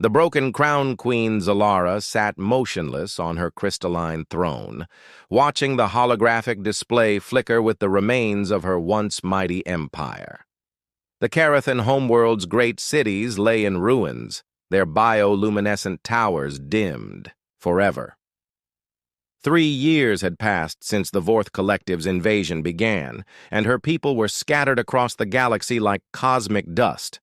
The broken crown queen Zalara sat motionless on her crystalline throne, watching the holographic display flicker with the remains of her once mighty empire. The Carathan homeworld's great cities lay in ruins, their bioluminescent towers dimmed forever. 3 years had passed since the Vorth Collective's invasion began, and her people were scattered across the galaxy like cosmic dust.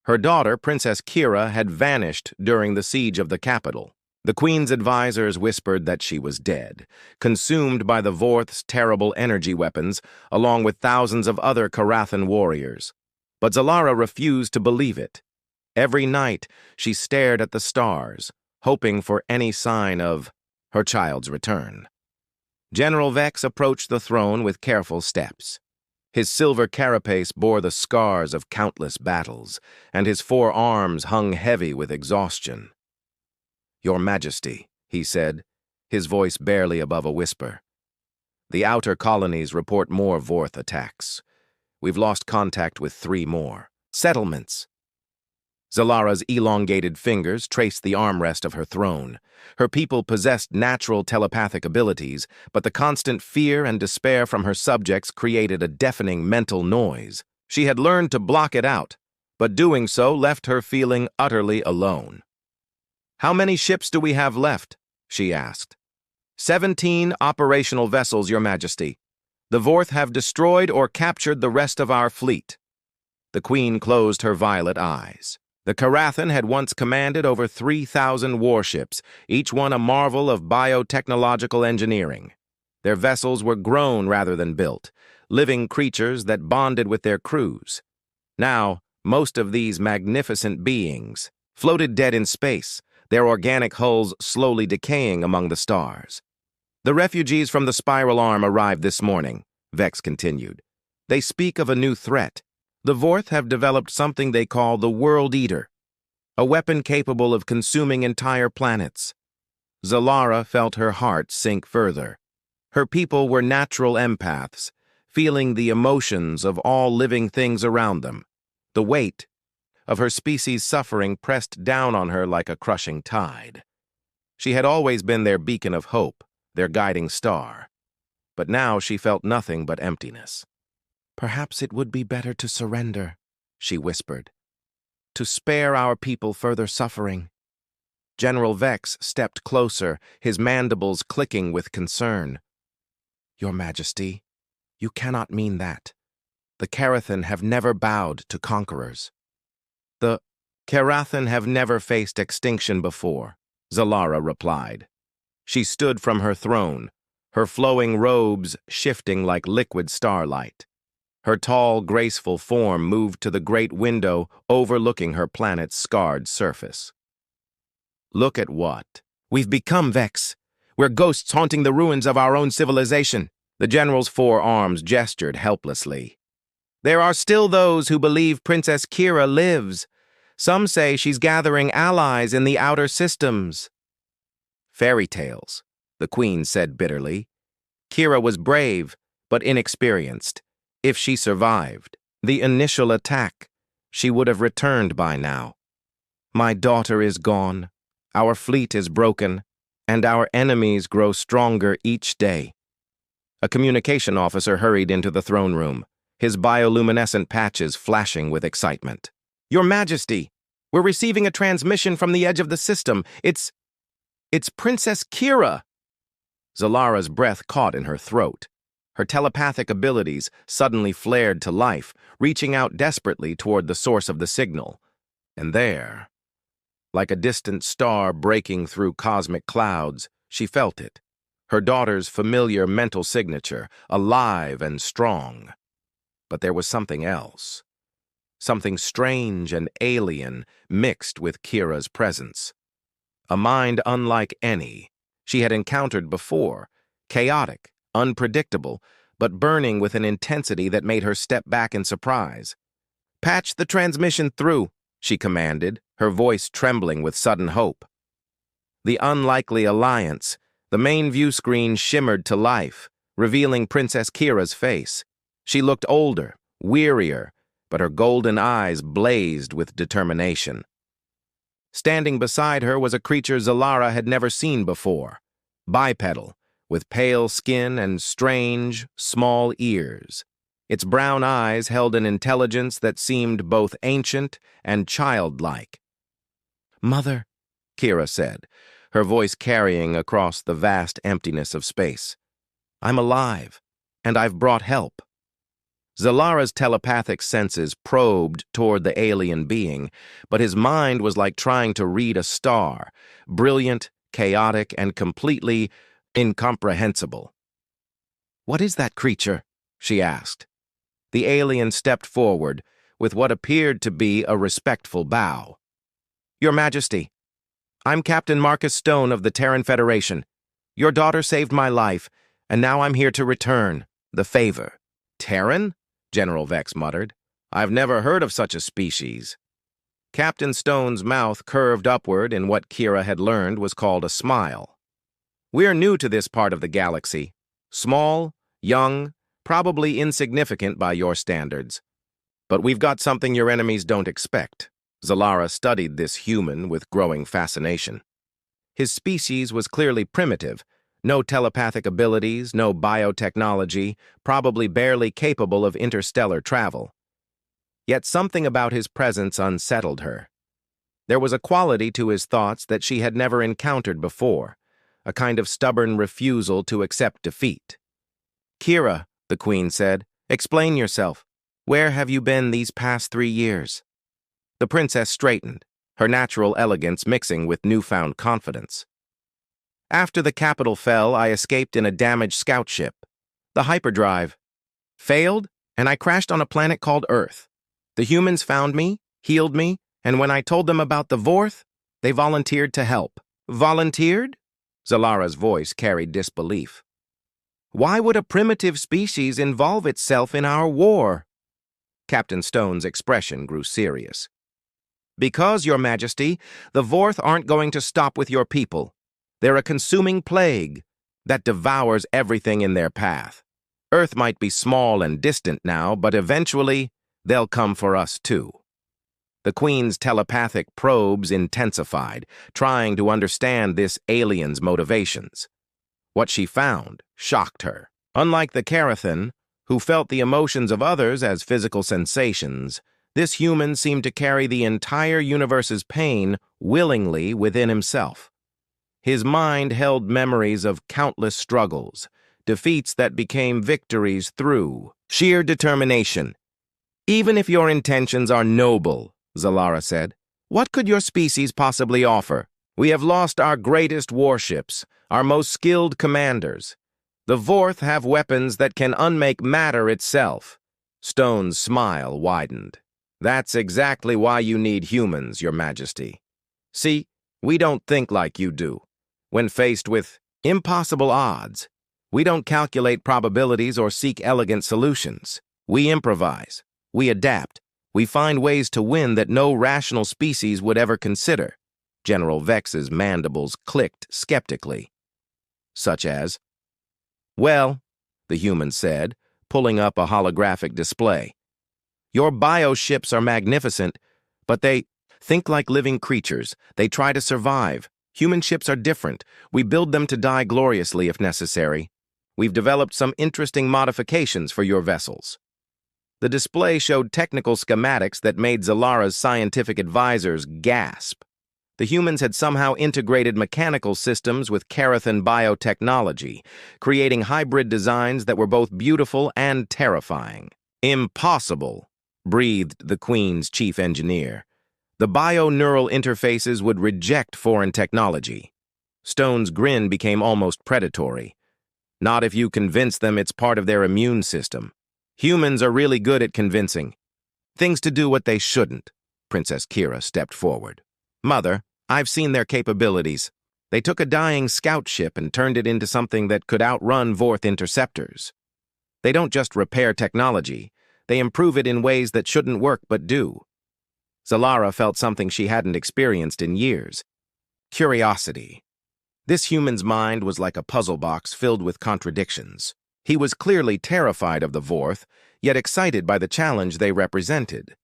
Her daughter, Princess Kira, had vanished during the siege of the capital. The Queen's advisors whispered that she was dead, consumed by the Vorth's terrible energy weapons, along with thousands of other Carathan warriors. But Zalara refused to believe it. Every night, she stared at the stars, hoping for any sign of her child's return. General Vex approached the throne with careful steps. His silver carapace bore the scars of countless battles, and his 4 arms hung heavy with exhaustion. "Your Majesty," he said, his voice barely above a whisper. "The outer colonies report more Vorth attacks. We've lost contact with 3 more. Settlements." Zalara's elongated fingers traced the armrest of her throne. Her people possessed natural telepathic abilities, but the constant fear and despair from her subjects created a deafening mental noise. She had learned to block it out, but doing so left her feeling utterly alone. "How many ships do we have left?" she asked. 17 operational vessels, Your Majesty. The Vorth have destroyed or captured the rest of our fleet." The Queen closed her violet eyes. The Carathan had once commanded over 3,000 warships, each one a marvel of biotechnological engineering. Their vessels were grown rather than built, living creatures that bonded with their crews. Now, most of these magnificent beings floated dead in space, their organic hulls slowly decaying among the stars. "The refugees from the Spiral Arm arrived this morning," Vex continued. "They speak of a new threat. The Vorth have developed something they call the World Eater, a weapon capable of consuming entire planets." Zalara felt her heart sink further. Her people were natural empaths, feeling the emotions of all living things around them. The weight of her species' suffering pressed down on her like a crushing tide. She had always been their beacon of hope, their guiding star. But now she felt nothing but emptiness. "Perhaps it would be better to surrender," she whispered, "to spare our people further suffering." General Vex stepped closer, his mandibles clicking with concern. "Your Majesty, you cannot mean that. The Carathan have never bowed to conquerors." "The Carathan have never faced extinction before," Zalara replied. She stood from her throne, her flowing robes shifting like liquid starlight. Her tall, graceful form moved to the great window overlooking her planet's scarred surface. "Look at what we've become, Vex. We're ghosts haunting the ruins of our own civilization." The general's 4 arms gestured helplessly. "There are still those who believe Princess Kira lives. Some say she's gathering allies in the outer systems." "Fairy tales," the Queen said bitterly. "Kira was brave, but inexperienced. If she survived the initial attack, she would have returned by now. My daughter is gone, our fleet is broken, and our enemies grow stronger each day." A communication officer hurried into the throne room, his bioluminescent patches flashing with excitement. "Your Majesty, we're receiving a transmission from the edge of the system. It's Princess Kira." Zalara's breath caught in her throat. Her telepathic abilities suddenly flared to life, reaching out desperately toward the source of the signal. And there, like a distant star breaking through cosmic clouds, she felt it, her daughter's familiar mental signature, alive and strong. But there was something else, something strange and alien mixed with Kira's presence. A mind unlike any she had encountered before, chaotic, unpredictable, but burning with an intensity that made her step back in surprise. "Patch the transmission through," she commanded, her voice trembling with sudden hope. The unlikely alliance, the main view screen shimmered to life, revealing Princess Kira's face. She looked older, wearier, but her golden eyes blazed with determination. Standing beside her was a creature Zalara had never seen before, bipedal, with pale skin and strange, small ears. Its brown eyes held an intelligence that seemed both ancient and childlike. "Mother," Kira said, her voice carrying across the vast emptiness of space. "I'm alive, and I've brought help." Zalara's telepathic senses probed toward the alien being, but his mind was like trying to read a star, brilliant, chaotic, and completely incomprehensible. "What is that creature?" she asked. The alien stepped forward with what appeared to be a respectful bow. "Your Majesty, I'm Captain Marcus Stone of the Terran Federation. Your daughter saved my life, and now I'm here to return the favor." "Terran?" General Vex muttered. "I've never heard of such a species." Captain Stone's mouth curved upward in what Kira had learned was called a smile. "We're new to this part of the galaxy. Small, young, probably insignificant by your standards. But we've got something your enemies don't expect." Zalara studied this human with growing fascination. His species was clearly primitive, no telepathic abilities, no biotechnology, probably barely capable of interstellar travel. Yet something about his presence unsettled her. There was a quality to his thoughts that she had never encountered before, a kind of stubborn refusal to accept defeat. "Kira," the Queen said, "explain yourself. Where have you been these past 3 years?" The princess straightened, her natural elegance mixing with newfound confidence. "After the capital fell, I escaped in a damaged scout ship. The hyperdrive failed, and I crashed on a planet called Earth. The humans found me, healed me, and when I told them about the Vorth, they volunteered to help." "Volunteered?" Zalara's voice carried disbelief. "Why would a primitive species involve itself in our war?" Captain Stone's expression grew serious. "Because, Your Majesty, the Vorth aren't going to stop with your people. They're a consuming plague that devours everything in their path. Earth might be small and distant now, but eventually they'll come for us too." The Queen's telepathic probes intensified, trying to understand this alien's motivations. What she found shocked her. Unlike the Carathan, who felt the emotions of others as physical sensations, this human seemed to carry the entire universe's pain willingly within himself. His mind held memories of countless struggles, defeats that became victories through sheer determination. "Even if your intentions are noble," Zalara said, "what could your species possibly offer? We have lost our greatest warships, our most skilled commanders. The Vorth have weapons that can unmake matter itself." Stone's smile widened. "That's exactly why you need humans, Your Majesty. See, we don't think like you do. When faced with impossible odds, we don't calculate probabilities or seek elegant solutions. We improvise. We adapt. We find ways to win that no rational species would ever consider." General Vex's mandibles clicked skeptically. "Such as?" "Well," the human said, pulling up a holographic display. "Your bioships are magnificent, but they think like living creatures. They try to survive. Human ships are different. We build them to die gloriously if necessary. We've developed some interesting modifications for your vessels." The display showed technical schematics that made Zalara's scientific advisors gasp. The humans had somehow integrated mechanical systems with Carathan biotechnology, creating hybrid designs that were both beautiful and terrifying. "Impossible," breathed the Queen's chief engineer. "The bio-neural interfaces would reject foreign technology." Stone's grin became almost predatory. "Not if you convince them it's part of their immune system. Humans are really good at convincing things to do what they shouldn't." Princess Kira stepped forward. "Mother, I've seen their capabilities. They took a dying scout ship and turned it into something that could outrun Vorth interceptors. They don't just repair technology, they improve it in ways that shouldn't work but do." Zalara felt something she hadn't experienced in years. Curiosity. This human's mind was like a puzzle box filled with contradictions. He was clearly terrified of the Vorth, yet excited by the challenge they represented.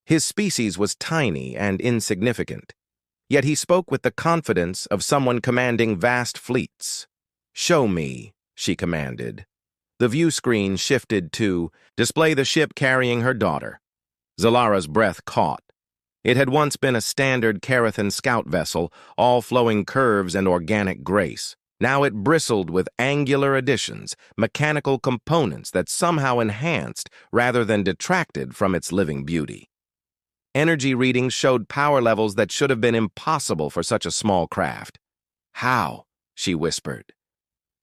His species was tiny and insignificant, Yet he spoke with the confidence of someone commanding vast fleets. "Show me," she commanded. The view screen shifted to display the ship carrying her daughter. Zalara's breath caught. It had once been a standard Carathan scout vessel, all flowing curves and organic grace. Now it bristled with angular additions, mechanical components that somehow enhanced rather than detracted from its living beauty. Energy readings showed power levels that should have been impossible for such a small craft. "How?" she whispered.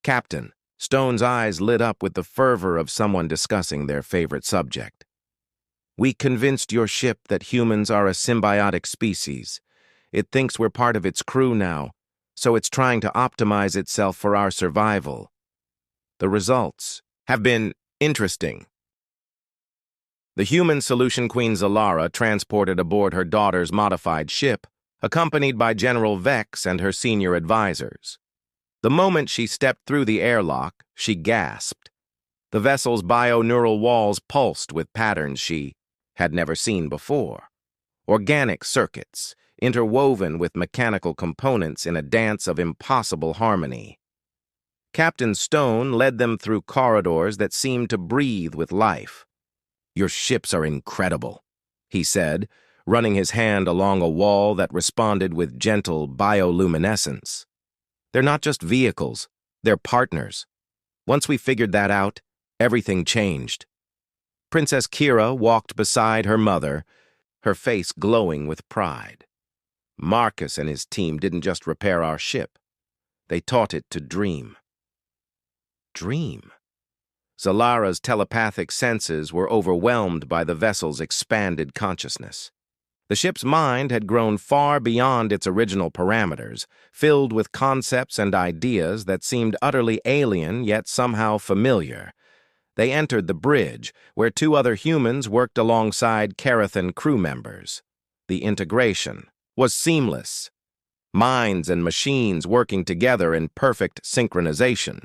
"Captain," Stone's eyes lit up with the fervor of someone discussing their favorite subject. "We convinced your ship that humans are a symbiotic species. It thinks we're part of its crew now, so it's trying to optimize itself for our survival. The results have been interesting." The human solution queen Zalara transported aboard her daughter's modified ship, accompanied by General Vex and her senior advisors. The moment she stepped through the airlock, she gasped. The vessel's bio-neural walls pulsed with patterns she had never seen before. Organic circuits, interwoven with mechanical components in a dance of impossible harmony. Captain Stone led them through corridors that seemed to breathe with life. "Your ships are incredible," he said, running his hand along a wall that responded with gentle bioluminescence. "They're not just vehicles, they're partners. Once we figured that out, everything changed." Princess Kira walked beside her mother, her face glowing with pride. "Marcus and his team didn't just repair our ship. They taught it to dream." Dream? Zalara's telepathic senses were overwhelmed by the vessel's expanded consciousness. The ship's mind had grown far beyond its original parameters, filled with concepts and ideas that seemed utterly alien yet somehow familiar. They entered the bridge, where two other humans worked alongside Carathan crew members. The integration was seamless. Minds and machines working together in perfect synchronization.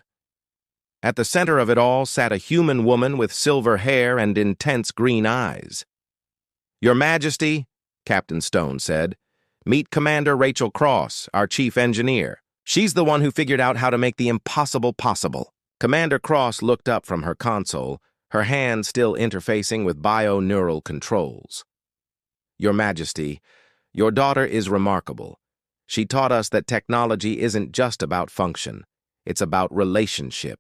At the center of it all sat a human woman with silver hair and intense green eyes. "Your Majesty," Captain Stone said, "meet Commander Rachel Cross, our chief engineer. She's the one who figured out how to make the impossible possible." Commander Cross looked up from her console, her hand still interfacing with bio-neural controls. "Your Majesty, your daughter is remarkable. She taught us that technology isn't just about function, it's about relationship.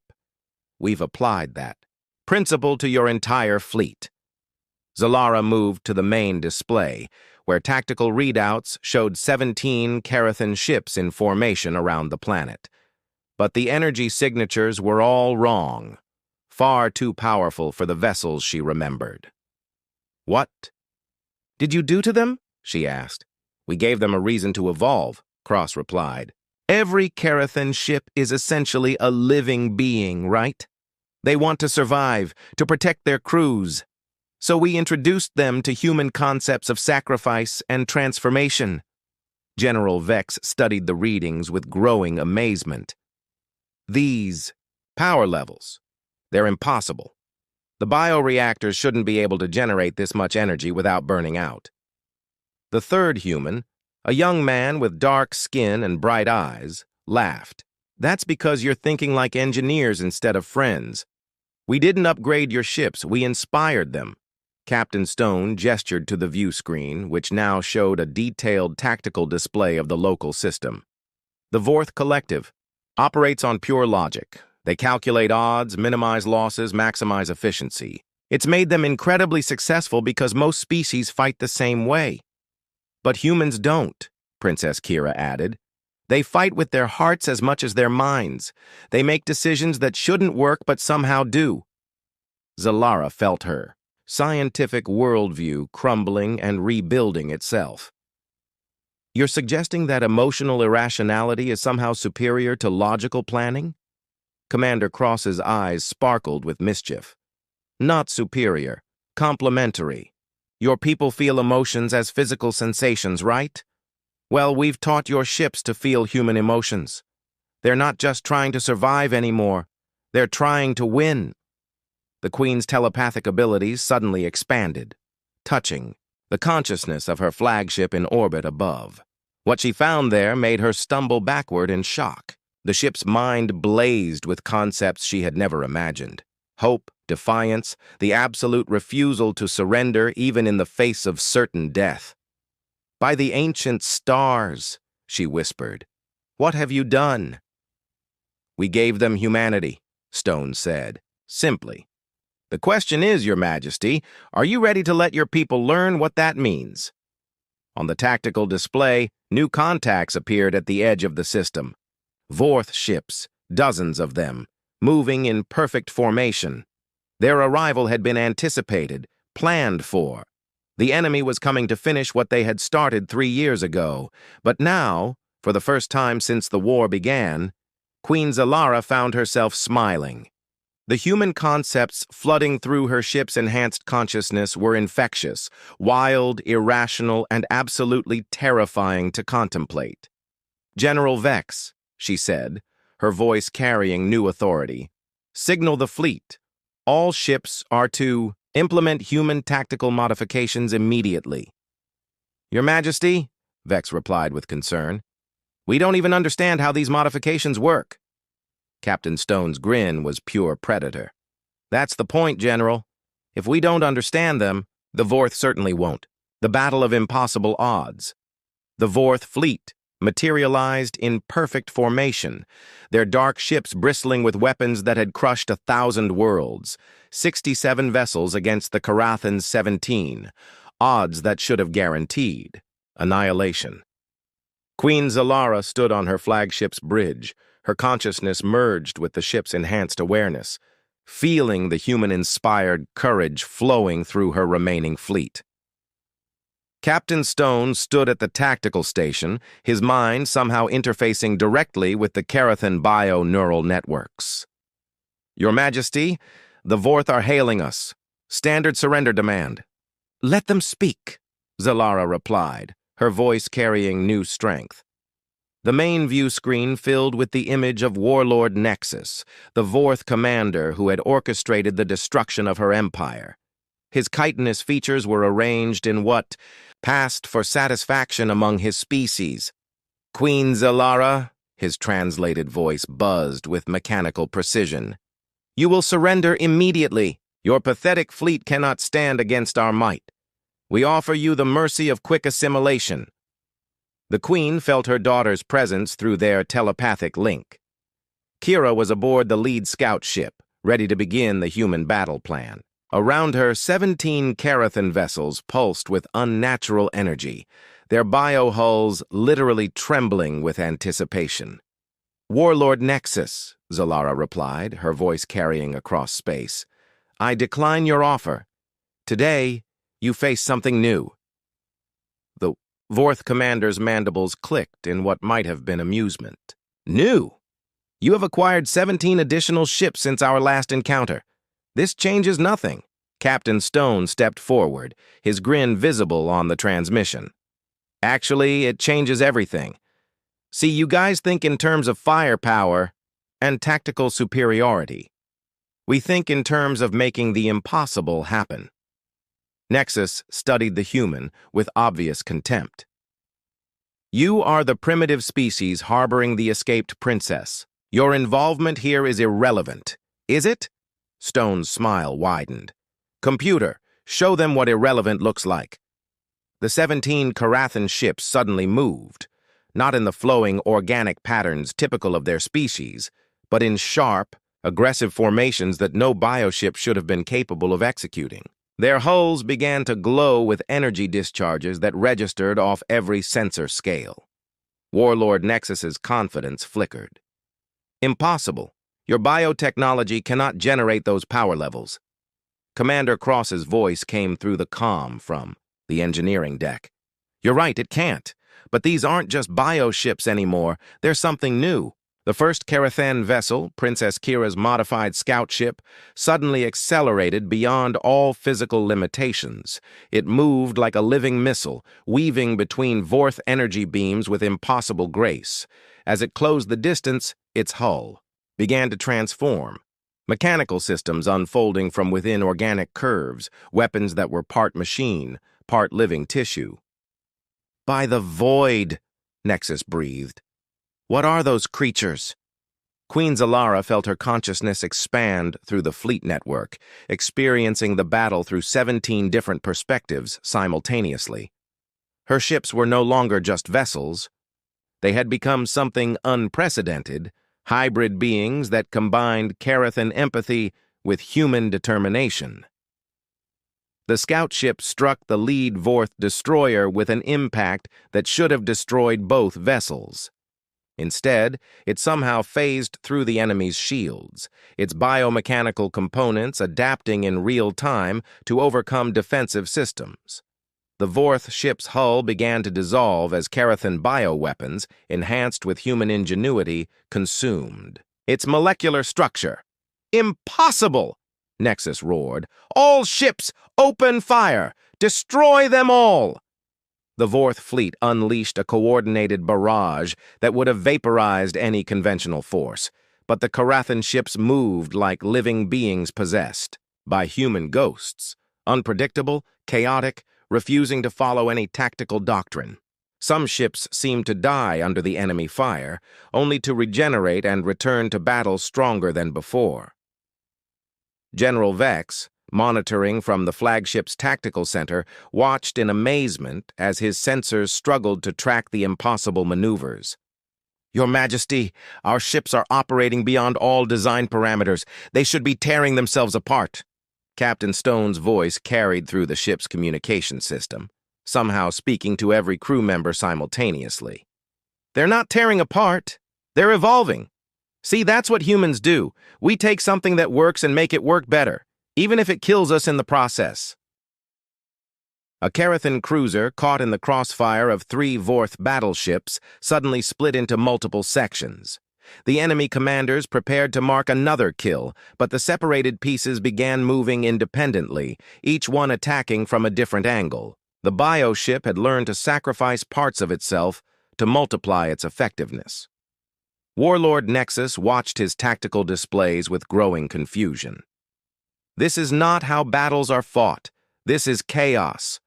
We've applied that principle to your entire fleet." Zalara moved to the main display, where tactical readouts showed 17 Carathan ships in formation around the planet. But the energy signatures were all wrong, far too powerful for the vessels she remembered. "What did you do to them?" she asked. "We gave them a reason to evolve," Cross replied. "Every Carathan ship is essentially a living being, right? They want to survive, to protect their crews. So we introduced them to human concepts of sacrifice and transformation." General Vex studied the readings with growing amazement. "These power levels, they're impossible. The bioreactors shouldn't be able to generate this much energy without burning out." The third human, a young man with dark skin and bright eyes, laughed. "That's because you're thinking like engineers instead of friends. We didn't upgrade your ships, we inspired them." Captain Stone gestured to the view screen, which now showed a detailed tactical display of the local system. "The Vorth Collective operates on pure logic. They calculate odds, minimize losses, maximize efficiency. It's made them incredibly successful because most species fight the same way. But humans don't," Princess Kira added. "They fight with their hearts as much as their minds. They make decisions that shouldn't work but somehow do." Zalara felt her scientific worldview crumbling and rebuilding itself. "You're suggesting that emotional irrationality is somehow superior to logical planning?" Commander Cross's eyes sparkled with mischief. "Not superior, complementary. Your people feel emotions as physical sensations, right? Well, we've taught your ships to feel human emotions. They're not just trying to survive anymore, they're trying to win." The Queen's telepathic abilities suddenly expanded, touching the consciousness of her flagship in orbit above. What she found there made her stumble backward in shock. The ship's mind blazed with concepts she had never imagined. Hope, defiance, the absolute refusal to surrender even in the face of certain death. "By the ancient stars," she whispered, "what have you done?" "We gave them humanity," Stone said, simply. "The question is, Your Majesty, are you ready to let your people learn what that means?" On the tactical display, new contacts appeared at the edge of the system. Vorth ships, dozens of them, moving in perfect formation. Their arrival had been anticipated, planned for. The enemy was coming to finish what they had started 3 years ago. But now, for the first time since the war began, Queen Zalara found herself smiling. The human concepts flooding through her ship's enhanced consciousness were infectious, wild, irrational, and absolutely terrifying to contemplate. "General Vex," she said, her voice carrying new authority, "signal the fleet. All ships are to implement human tactical modifications immediately." "Your Majesty," Vex replied with concern, "we don't even understand how these modifications work." Captain Stone's grin was pure predator. "That's the point, General. If we don't understand them, the Vorth certainly won't. The battle of impossible odds. The Vorth fleet materialized in perfect formation, their dark ships bristling with weapons that had crushed 1,000 worlds, 67 vessels against the Karathan's 17, odds that should have guaranteed annihilation. Queen Zalara stood on her flagship's bridge, her consciousness merged with the ship's enhanced awareness, feeling the human-inspired courage flowing through her remaining fleet. Captain Stone stood at the tactical station, his mind somehow interfacing directly with the Karathan bio-neural networks. "Your Majesty, the Vorth are hailing us. Standard surrender demand." "Let them speak," Zalara replied, her voice carrying new strength. The main view screen filled with the image of Warlord Nexus, the Vorth commander who had orchestrated the destruction of her empire. His chitinous features were arranged in what passed for satisfaction among his species. "Queen Zalara," his translated voice buzzed with mechanical precision, "you will surrender immediately. Your pathetic fleet cannot stand against our might. We offer you the mercy of quick assimilation." The Queen felt her daughter's presence through their telepathic link. Kira was aboard the lead scout ship, ready to begin the human battle plan. Around her, 17 Karathan vessels pulsed with unnatural energy, their biohulls literally trembling with anticipation. "Warlord Nexus," Zalara replied, her voice carrying across space, "I decline your offer. Today, you face something new." The Vorth commander's mandibles clicked in what might have been amusement. "New? You have acquired 17 additional ships since our last encounter. This changes nothing." Captain Stone stepped forward, his grin visible on the transmission. "Actually, it changes everything. See, you guys think in terms of firepower and tactical superiority. We think in terms of making the impossible happen." Nexus studied the human with obvious contempt. "You are the primitive species harboring the escaped princess. Your involvement here is irrelevant. Is it?" Stone's smile widened. "Computer, show them what irrelevant looks like." The 17 Karathan ships suddenly moved, not in the flowing organic patterns typical of their species, but in sharp, aggressive formations that no bioship should have been capable of executing. Their hulls began to glow with energy discharges that registered off every sensor scale. Warlord Nexus's confidence flickered. "Impossible. Your biotechnology cannot generate those power levels." Commander Cross's voice came through the comm from the engineering deck. "You're right, it can't. But these aren't just bioships anymore. They're something new. The first Karathan vessel, Princess Kira's modified scout ship, suddenly accelerated beyond all physical limitations. It moved like a living missile, weaving between Vorth energy beams with impossible grace. As it closed the distance, its hull began to transform. Mechanical systems unfolding from within organic curves, weapons that were part machine, part living tissue. "By the void," Nexus breathed. What are those creatures? Queen Zalara felt her consciousness expand through the fleet network, experiencing the battle through 17 different perspectives simultaneously. Her ships were no longer just vessels. They had become something unprecedented, hybrid beings that combined Carathan empathy with human determination. The scout ship struck the lead Vorth destroyer with an impact that should have destroyed both vessels. Instead, it somehow phased through the enemy's shields, its biomechanical components adapting in real time to overcome defensive systems. The Vorth ship's hull began to dissolve as Carathan bioweapons, enhanced with human ingenuity, consumed its molecular structure. Impossible! Nexus roared. All ships, open fire! Destroy them all! The Vorth fleet unleashed a coordinated barrage that would have vaporized any conventional force, but the Carathan ships moved like living beings possessed by human ghosts, unpredictable, chaotic, refusing to follow any tactical doctrine. Some ships seemed to die under the enemy fire, only to regenerate and return to battle stronger than before. General Vex, monitoring from the flagship's tactical center, watched in amazement as his sensors struggled to track the impossible maneuvers. Your Majesty, our ships are operating beyond all design parameters. They should be tearing themselves apart. Captain Stone's voice carried through the ship's communication system, somehow speaking to every crew member simultaneously. They're not tearing apart. They're evolving. See, that's what humans do. We take something that works and make it work better, even if it kills us in the process. A Carathan cruiser, caught in the crossfire of 3 Vorth battleships, suddenly split into multiple sections. The enemy commanders prepared to mark another kill, but the separated pieces began moving independently, each one attacking from a different angle. The bioship had learned to sacrifice parts of itself to multiply its effectiveness. Warlord Nexus watched his tactical displays with growing confusion. This is not how battles are fought. This is chaos.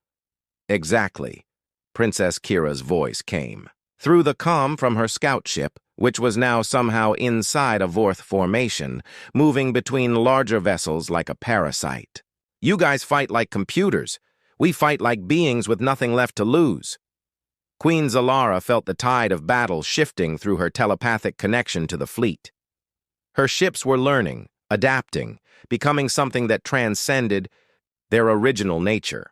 Exactly. Princess Kira's voice came through the comm from her scout ship, which was now somehow inside a Vorth formation, moving between larger vessels like a parasite. You guys fight like computers. We fight like beings with nothing left to lose. Queen Zalara felt the tide of battle shifting through her telepathic connection to the fleet. Her ships were learning, adapting, becoming something that transcended their original nature.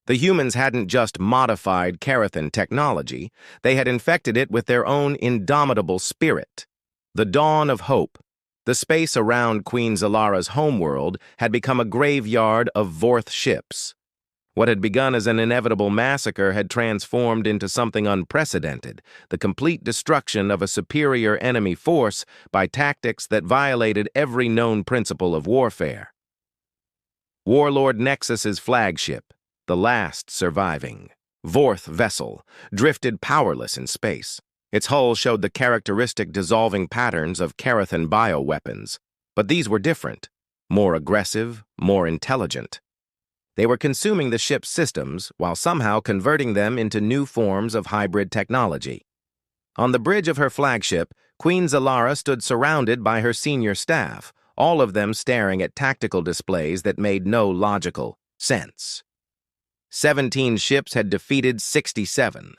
The humans hadn't just modified Carathan technology, they had infected it with their own indomitable spirit. The dawn of hope. The space around Queen Zalara's homeworld had become a graveyard of Vorth ships. What had begun as an inevitable massacre had transformed into something unprecedented, the complete destruction of a superior enemy force by tactics that violated every known principle of warfare. Warlord Nexus's flagship, the last surviving Vorth vessel, drifted powerless in space. Its hull showed the characteristic dissolving patterns of Carathan bioweapons, but these were different, more aggressive, more intelligent. They were consuming the ship's systems while somehow converting them into new forms of hybrid technology. On the bridge of her flagship, Queen Zalara stood surrounded by her senior staff, all of them staring at tactical displays that made no logical sense. 17 ships had defeated 67.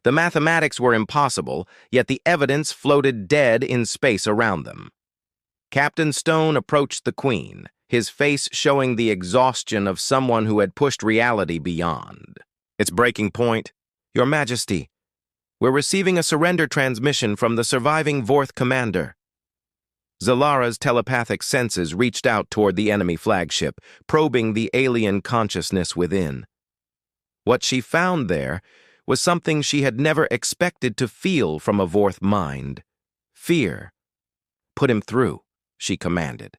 The mathematics were impossible, yet the evidence floated dead in space around them. Captain Stone approached the Queen, his face showing the exhaustion of someone who had pushed reality beyond its breaking point. Your Majesty, we're receiving a surrender transmission from the surviving Vorth commander. Zalara's telepathic senses reached out toward the enemy flagship, probing the alien consciousness within. What she found there was something she had never expected to feel from a Vorth mind: fear. Put him through, she commanded.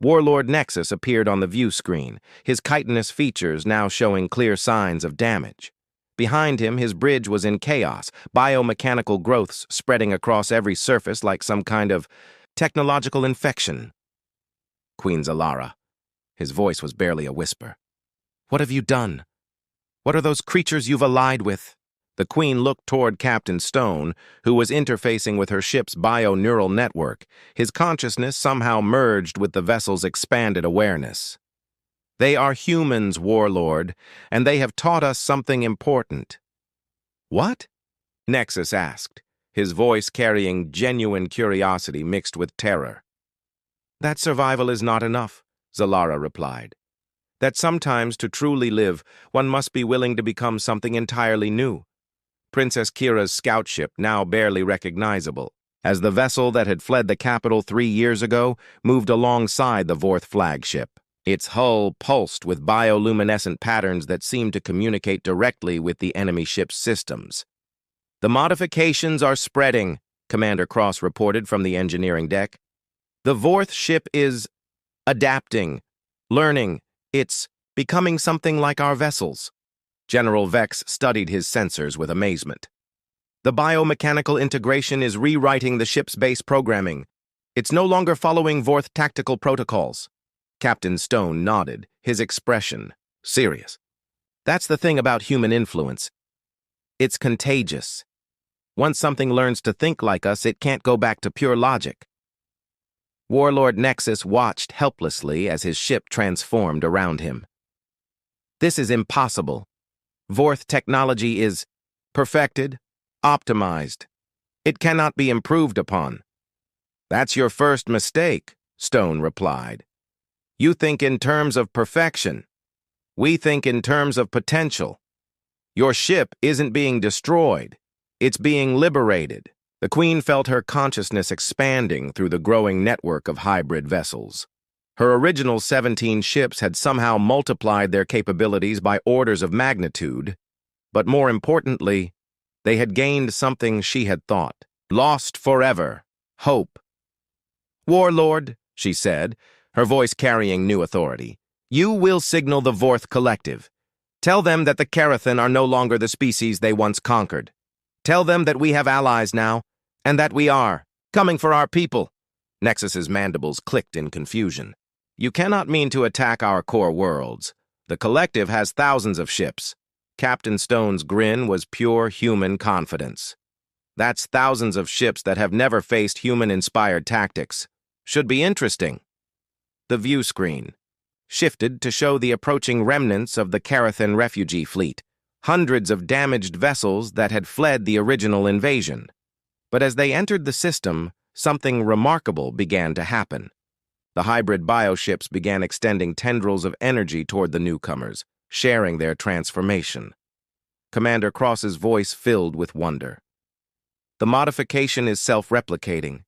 Warlord Nexus appeared on the view screen, his chitinous features now showing clear signs of damage. Behind him, his bridge was in chaos, biomechanical growths spreading across every surface like some kind of technological infection. Queen Zalara. His voice was barely a whisper. What have you done? What are those creatures you've allied with? The Queen looked toward Captain Stone, who was interfacing with her ship's bio-neural network, his consciousness somehow merged with the vessel's expanded awareness. "They are humans, Warlord, and they have taught us something important." "What?" Nexus asked, his voice carrying genuine curiosity mixed with terror. "That survival is not enough," Zalara replied. "That sometimes to truly live, one must be willing to become something entirely new." Princess Kira's scout ship, now barely recognizable, as the vessel that had fled the capital 3 years ago moved alongside the Vorth flagship. Its hull pulsed with bioluminescent patterns that seemed to communicate directly with the enemy ship's systems. "The modifications are spreading," Commander Cross reported from the engineering deck. "The Vorth ship is adapting, learning. It's becoming something like our vessels." General Vex studied his sensors with amazement. "The biomechanical integration is rewriting the ship's base programming. It's no longer following Vorth tactical protocols." Captain Stone nodded, his expression serious. "That's the thing about human influence. It's contagious. Once something learns to think like us, it can't go back to pure logic." Warlord Nexus watched helplessly as his ship transformed around him. "This is impossible. Vorth technology is perfected, optimized. It cannot be improved upon." "That's your first mistake," Stone replied. "You think in terms of perfection. We think in terms of potential. Your ship isn't being destroyed. It's being liberated." The Queen felt her consciousness expanding through the growing network of hybrid vessels. Her original 17 ships had somehow multiplied their capabilities by orders of magnitude, but more importantly, they had gained something she had thought lost forever: hope. "Warlord," she said, her voice carrying new authority, "you will signal the Vorth Collective. Tell them that the Karathan are no longer the species they once conquered. Tell them that we have allies now, and that we are coming for our people." Nexus's mandibles clicked in confusion. "You cannot mean to attack our core worlds. The Collective has thousands of ships." Captain Stone's grin was pure human confidence. "That's thousands of ships that have never faced human-inspired tactics. Should be interesting." The view screen shifted to show the approaching remnants of the Karathan refugee fleet, hundreds of damaged vessels that had fled the original invasion. But as they entered the system, something remarkable began to happen. The hybrid bioships began extending tendrils of energy toward the newcomers, sharing their transformation. Commander Cross's voice filled with wonder. "The modification is self-replicating.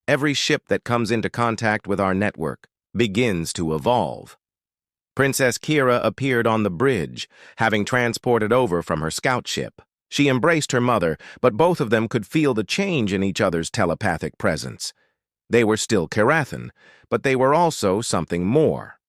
Every ship that comes into contact with our network begins to evolve." Princess Kira appeared on the bridge, having transported over from her scout ship. She embraced her mother, but both of them could feel the change in each other's telepathic presence. They were still Karathan, but they were also something more.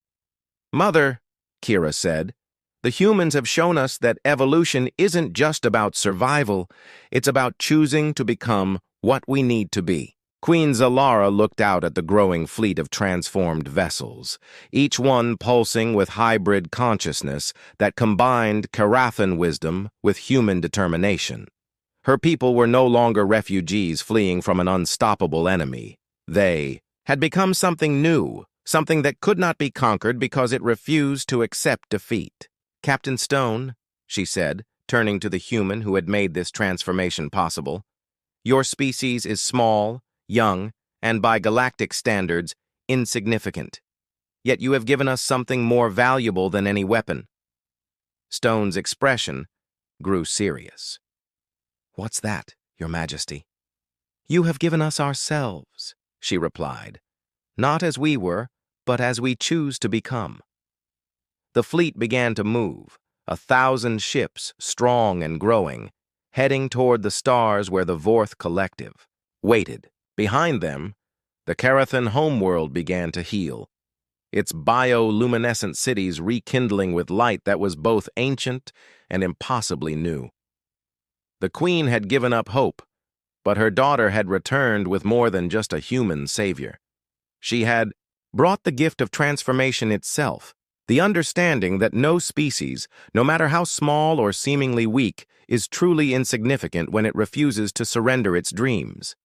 "Mother," Kira said, "the humans have shown us that evolution isn't just about survival, it's about choosing to become what we need to be." Queen Zalara looked out at the growing fleet of transformed vessels, each one pulsing with hybrid consciousness that combined Karathan wisdom with human determination. Her people were no longer refugees fleeing from an unstoppable enemy. They had become something new, something that could not be conquered because it refused to accept defeat. "Captain Stone," she said, turning to the human who had made this transformation possible, "your species is small, young, and by galactic standards, insignificant. Yet you have given us something more valuable than any weapon." Stone's expression grew serious. "What's that, Your Majesty?" "You have given us ourselves," she replied. "Not as we were, but as we choose to become." The fleet began to move, 1,000 ships, strong and growing, heading toward the stars where the Vorth Collective waited. Behind them, the Karathan homeworld began to heal, its bioluminescent cities rekindling with light that was both ancient and impossibly new. The Queen had given up hope, but her daughter had returned with more than just a human savior. She had brought the gift of transformation itself, The understanding that no species, no matter how small or seemingly weak, is truly insignificant when it refuses to surrender its dreams.